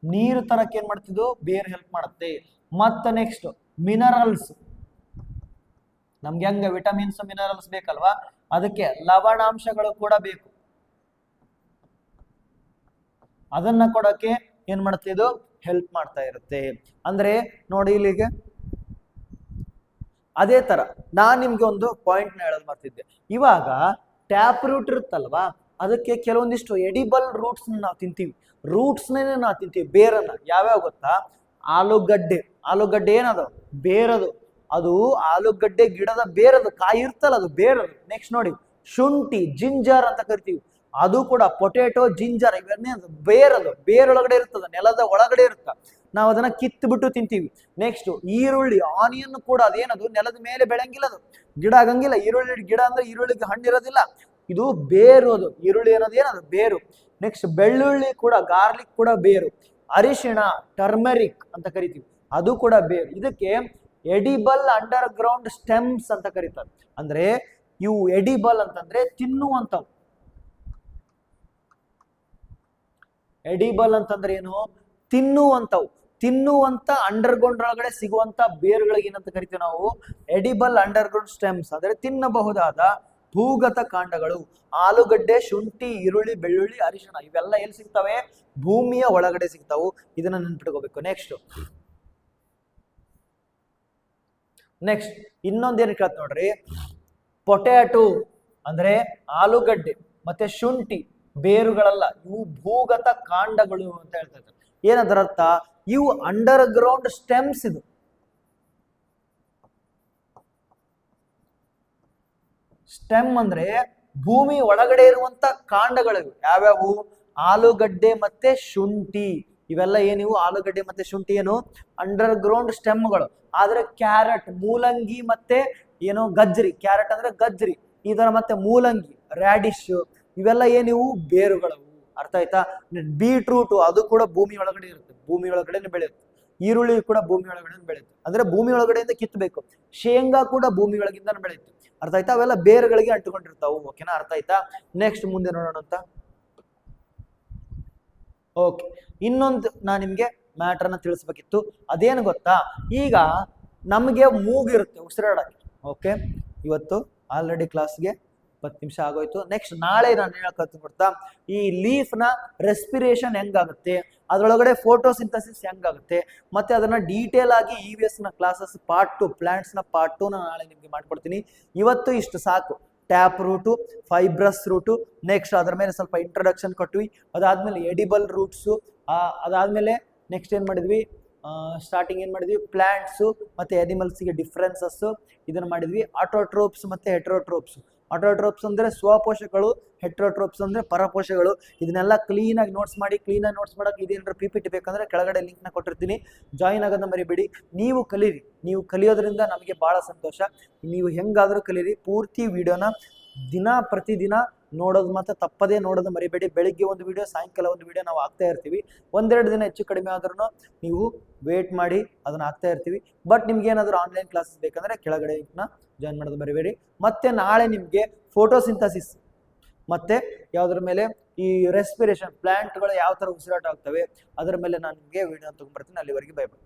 ನೀರು ತರಕ್ಕೆ ಏನ್ ಮಾಡ್ತಿದ್ದು, ಬೇರ್ ಹೆಲ್ಪ್ ಮಾಡುತ್ತೆ. ಮತ್ತೆ ನೆಕ್ಸ್ಟ್ ಮಿನರಲ್ಸ್, ನಮ್ಗೆ ಹೆಂಗ ವಿಟಮಿನ್ಸ್ ಮಿನರಲ್ಸ್ ಬೇಕಲ್ವಾ, ಅದಕ್ಕೆ ಲವಣಾಂಶಗಳು ಕೂಡ ಬೇಕು. ಅದನ್ನ ಕೊಡಕ್ಕೆ ಏನ್ ಮಾಡುತ್ತೆ, ಇದು ಹೆಲ್ಪ್ ಮಾಡ್ತಾ ಇರುತ್ತೆ. ಅಂದ್ರೆ ನೋಡಿ ಇಲ್ಲಿಗೆ ಅದೇ ತರ ನಾನ್ ನಿಮ್ಗೆ ಒಂದು ಪಾಯಿಂಟ್ ನ ಹೇಳೋದು ಮಾಡ್ತಿದ್ದೆ. ಇವಾಗ ಟ್ಯಾಪ್ ರೂಟ್ ಇರುತ್ತಲ್ವಾ, ಅದಕ್ಕೆ ಕೆಲವೊಂದಿಷ್ಟು ಎಡಿಬಲ್ ರೂಟ್ಸ್ ನಾವು ತಿಂತೀವಿ. ರೂಟ್ಸ್ನೇ ನಾವು ತಿಂತೀವಿ, ಬೇರನ್ನ. ಯಾವ್ಯಾವ ಗೊತ್ತಾ? ಆಲೂಗಡ್ಡೆ ಏನದು, ಬೇರದು. ಅದು ಆಲೂಗಡ್ಡೆ ಗಿಡದ ಬೇರದು, ಕಾಯಿ ಇರ್ತಲ್ಲ ಅದು ಬೇರದು. ನೆಕ್ಸ್ಟ್ ನೋಡಿ, ಶುಂಠಿ, ಜಿಂಜರ್ ಅಂತ ಕರಿತೀವಿ, ಅದು ಕೂಡ. ಪೊಟೆಟೊ, ಜಿಂಜರ್, ಇವನ್ನೇ ಬೇರದು, ಬೇರೊಳಗಡೆ ಇರ್ತದ, ನೆಲದ ಒಳಗಡೆ ಇರುತ್ತ. ನಾವು ಅದನ್ನ ಕಿತ್ತು ಬಿಟ್ಟು ತಿಂತೀವಿ. ನೆಕ್ಸ್ಟ್ ಈರುಳ್ಳಿ, ಆನಿಯನ್ ಕೂಡ ಅದೇನದು ನೆಲದ ಮೇಲೆ ಬೆಳಂಗಿಲ್ಲ, ಅದು ಗಿಡ ಆಗಂಗಿಲ್ಲ. ಈರುಳ್ಳಿ ಗಿಡ ಅಂದ್ರೆ ಈರುಳ್ಳಿಗೆ ಹಣ್ಣು ಇರೋದಿಲ್ಲ, ಇದು ಬೇರು. ಅದು ಈರುಳ್ಳಿ ಅನ್ನೋದು ಏನದು ಬೇರು. ನೆಕ್ಸ್ಟ್ ಬೆಳ್ಳುಳ್ಳಿ ಕೂಡ, ಗಾರ್ಲಿಕ್ ಕೂಡ ಬೇರು. ಅರಿಶಿಣ, ಟರ್ಮರಿಕ್ ಅಂತ ಕರಿತೀವಿ, ಅದು ಕೂಡ ಬೇರು. ಇದಕ್ಕೆ ಎಡಿಬಲ್ ಅಂಡರ್ ಗ್ರೌಂಡ್ ಸ್ಟೆಮ್ಸ್ ಅಂತ ಕರೀತಾರೆ. ಅಂದ್ರೆ ಇವು ಎಡಿಬಲ್ ಅಂತಂದ್ರೆ ತಿನ್ನುವಂತವು. ಎಡಿಬಲ್ ಅಂತಂದ್ರೆ ಏನು, ತಿನ್ನುವಂತ ಅಂಡರ್ಗ್ರೌಂಡ್ ಒಳಗಡೆ ಸಿಗುವಂತ ಬೇರುಗಳಿಗೆ ಏನಂತ ಕರಿತೀವಿ ನಾವು, ಎಡಿಬಲ್ ಅಂಡರ್ಗ್ರೌಂಡ್ ಸ್ಟೆಮ್ಸ್. ಅಂದ್ರೆ ತಿನ್ನಬಹುದಾದ ಭೂಗತ ಕಾಂಡಗಳು. ಆಲೂಗಡ್ಡೆ, ಶುಂಠಿ, ಈರುಳ್ಳಿ, ಬೆಳ್ಳುಳ್ಳಿ, ಅರಿಶಿಣ ಇವೆಲ್ಲ ಎಲ್ಲಿ ಸಿಗ್ತವೆ, ಭೂಮಿಯ ಒಳಗಡೆ ಸಿಗ್ತಾವು. ಇದನ್ನ ನೆನ್ಪಿಟ್ಕೋಬೇಕು. ನೆಕ್ಸ್ಟ್ ಇನ್ನೊಂದೇನು ಕೇಳ್ತ ನೋಡ್ರಿ, ಪೊಟ್ಯಾಟೊ ಅಂದ್ರೆ ಆಲೂಗಡ್ಡೆ ಮತ್ತೆ ಶುಂಠಿ ಬೇರುಗಳಲ್ಲ, ಇವು ಭೂಗತ ಕಾಂಡಗಳು ಅಂತ ಹೇಳ್ತಾ ಇದ್ದಾರೆ. ಏನದರ ಅರ್ಥ, ಇವು ಅಂಡರ್ ಗ್ರೌಂಡ್ ಸ್ಟೆಮ್ಸ್. ಇದು ಸ್ಟೆಮ್ ಅಂದ್ರೆ ಭೂಮಿ ಒಳಗಡೆ ಇರುವಂತ ಕಾಂಡಗಳು ಯಾವ್ಯಾವು? ಆಲೂಗಡ್ಡೆ ಮತ್ತೆ ಶುಂಠಿ. ಇವೆಲ್ಲ ಏನಿವು? ಆಲೂಗಡ್ಡೆ ಮತ್ತೆ ಶುಂಠಿ ಏನು ಅಂಡರ್ ಗ್ರೌಂಡ್ ಸ್ಟೆಮ್ಗಳು. ಆದ್ರೆ ಕ್ಯಾರೆಟ್, ಮೂಲಂಗಿ ಮತ್ತೆ ಏನು ಗಜ್ರಿ, ಕ್ಯಾರೆಟ್ ಅಂದ್ರೆ ಗಜ್ರಿ, ಇದರ ಮತ್ತೆ ಮೂಲಂಗಿ, ರ್ಯಾಡಿಶ್, ಇವೆಲ್ಲ ಏನಿವು? ಬೇರುಗಳು. ಅರ್ಥ ಆಯ್ತಾ? ಬೀಟ್ರೂಟ್ ಅದು ಕೂಡ ಭೂಮಿ ಒಳಗಡೆ ಇರುತ್ತೆ, ಭೂಮಿ ಒಳಗಡೆ ಬೆಳೆಯುತ್ತೆ. ಈರುಳ್ಳಿ ಕೂಡ ಭೂಮಿ ಒಳಗಡೆ ಬೆಳೆಯುತ್ತೆ, ಅಂದ್ರೆ ಭೂಮಿ ಒಳಗಡೆಯಿಂದ ಕಿತ್ತಬೇಕು. ಶೇಂಗಾ ಕೂಡ ಭೂಮಿ ಒಳಗಿಂದ ಬೆಳೆಯುತ್ತೆ. ಅರ್ಥ ಆಯ್ತಾ? ಅವೆಲ್ಲ ಬೇರುಗಳಿಗೆ ಅಂಟುಕೊಂಡಿರ್ತಾವು. ಓಕೆನಾ? ಅರ್ಥ ಆಯ್ತಾ? ನೆಕ್ಸ್ಟ್ ಮುಂದೆ ನೋಡೋಣ ಅಂತ. ಓಕೆ, ಇನ್ನೊಂದು ನಾನು ನಿಮ್ಗೆ ಮ್ಯಾಟರ್ನ ತಿಳಿಸ್ಬೇಕಿತ್ತು. ಅದೇನು ಗೊತ್ತಾ? ಈಗ ನಮಗೆ ಮೂಗಿರುತ್ತೆ ಉಸಿರಾಡಕ್ಕೆ. ಓಕೆ, ಇವತ್ತು ಆಲ್ರೆಡಿ ಕ್ಲಾಸ್ಗೆ 10 ನಿಮಿಷ ಆಗೋಯ್ತು. ನೆಕ್ಸ್ಟ್ ನಾಳೆ ನಾನು ಹೇಳಕ್ ಗೊತ್ತಾ, ಈ ಲೀಫ್ ನ ರೆಸ್ಪಿರೇಷನ್ ಹೆಂಗಾಗುತ್ತೆ, ಅದರೊಳಗಡೆ ಫೋಟೋಸಿಂಥಸಿಸ್ ಹೆಂಗಾಗುತ್ತೆ, ಮತ್ತೆ ಅದನ್ನ ಡೀಟೇಲ್ ಆಗಿ EVS ನ ಕ್ಲಾಸಸ್ ಪಾರ್ಟ್ 2, ಪ್ಲಾಂಟ್ಸ್ ನ ಪಾರ್ಟ್ 2 ನಾಳೆ ನಿಮ್ಗೆ ಮಾಡ್ಕೊಡ್ತೀನಿ. ಇವತ್ತು ಇಷ್ಟು ಸಾಕು. Tap root, fibrous root, next ಅದ್ರ ಮೇಲೆ ಸ್ವಲ್ಪ ಇಂಟ್ರೊಡಕ್ಷನ್ ಕೊಟ್ವಿ. ಅದಾದ್ಮೇಲೆ ಎಡಿಬಲ್ ರೂಟ್ಸು, ಅದಾದ್ಮೇಲೆ ನೆಕ್ಸ್ಟ್ ಏನ್ ಮಾಡಿದ್ವಿ? ಸ್ಟಾರ್ಟಿಂಗ್ ಏನ್ ಮಾಡಿದ್ವಿ? ಪ್ಲಾಂಟ್ಸು ಮತ್ತೆ ಅನಿಮಲ್ಸ್ಗೆ ಡಿಫ್ರೆನ್ಸಸ್ ಇದನ್ನ ಮಾಡಿದ್ವಿ. ಆಟೋಟ್ರೋಪ್ಸ್ ಮತ್ತೆ ಹೆಟ್ರೋಟ್ರೋಪ್ಸ್. ಆಟೋಟ್ರೋಪ್ಸ್ ಅಂದ್ರೆ ಸ್ವಪೋಷಕಗಳು, ಹೆಟ್ರೋಟ್ರೋಪ್ಸ್ ಅಂದ್ರೆ ಪರಪೋಷಗಳು. ಇದನ್ನೆಲ್ಲ ಕ್ಲೀನ್ ಆಗಿ ನೋಟ್ಸ್ ಮಾಡಿ. ಕ್ಲೀನ್ ಆಗಿ ನೋಟ್ಸ್ ಮಾಡಕ್ಕೆ ಇದೇನಾದ್ರು PPT ಬೇಕಂದ್ರೆ ಕೆಳಗಡೆ ಲಿಂಕ್ ನ ಕೊಟ್ಟಿರ್ತೀನಿ, ಜಾಯಿನ್ ಆಗೋದನ್ನ ಮರಿಬೇಡಿ. ನೀವು ಕಲೀರಿ, ನೀವು ಕಲಿಯೋದ್ರಿಂದ ನಮಗೆ ಬಹಳ ಸಂತೋಷ. ನೀವು ಹೆಂಗಾದ್ರೂ ಕಲೀರಿ. ಪೂರ್ತಿ ವಿಡಿಯೋನ ಪ್ರತಿದಿನ ನೋಡೋದು ಮಾತ್ರ ತಪ್ಪದೇ ನೋಡೋದು ಮರಿಬೇಡಿ. ಬೆಳಿಗ್ಗೆ ಒಂದು ವಿಡಿಯೋ, ಸಾಯಂಕಾಲ ಒಂದು ವಿಡಿಯೋ ನಾವು ಆಗ್ತಾ ಇರ್ತೀವಿ. ಒಂದೆರಡು ದಿನ ಹೆಚ್ಚು ಕಡಿಮೆ ಆದ್ರೂ ನೀವು ವೇಟ್ ಮಾಡಿ, ಅದನ್ನ ಆಗ್ತಾ ಇರ್ತೀವಿ. ಬಟ್ ನಿಮ್ಗೆ ಏನಾದರೂ ಆನ್ಲೈನ್ ಕ್ಲಾಸಸ್ ಬೇಕಂದ್ರೆ ಕೆಳಗಡೆ ಲಿಂಕ್ನ ಜಾಯಿನ್ ಮಾಡೋದು ಮರಿಬೇಡಿ. ಮತ್ತೆ ನಾಳೆ ನಿಮ್ಗೆ ಫೋಟೋಸಿಂಥಸಿಸ್ ಮತ್ತೆ ಯಾವುದ್ರ ಮೇಲೆ ಈ ರೆಸ್ಪಿರೇಷನ್, ಪ್ಲಾಂಟ್ಗಳು ಯಾವ ತರ ಉಸಿರಾಟ ಆಗ್ತವೆ ಅದರ ಮೇಲೆ ನಾನು ನಿಮಗೆ ವಿಡಿಯೋ ತಗೊಂಡ್ಬರ್ತೀನಿ. ಅಲ್ಲಿವರೆಗೆ ಬೈ ಬೈ.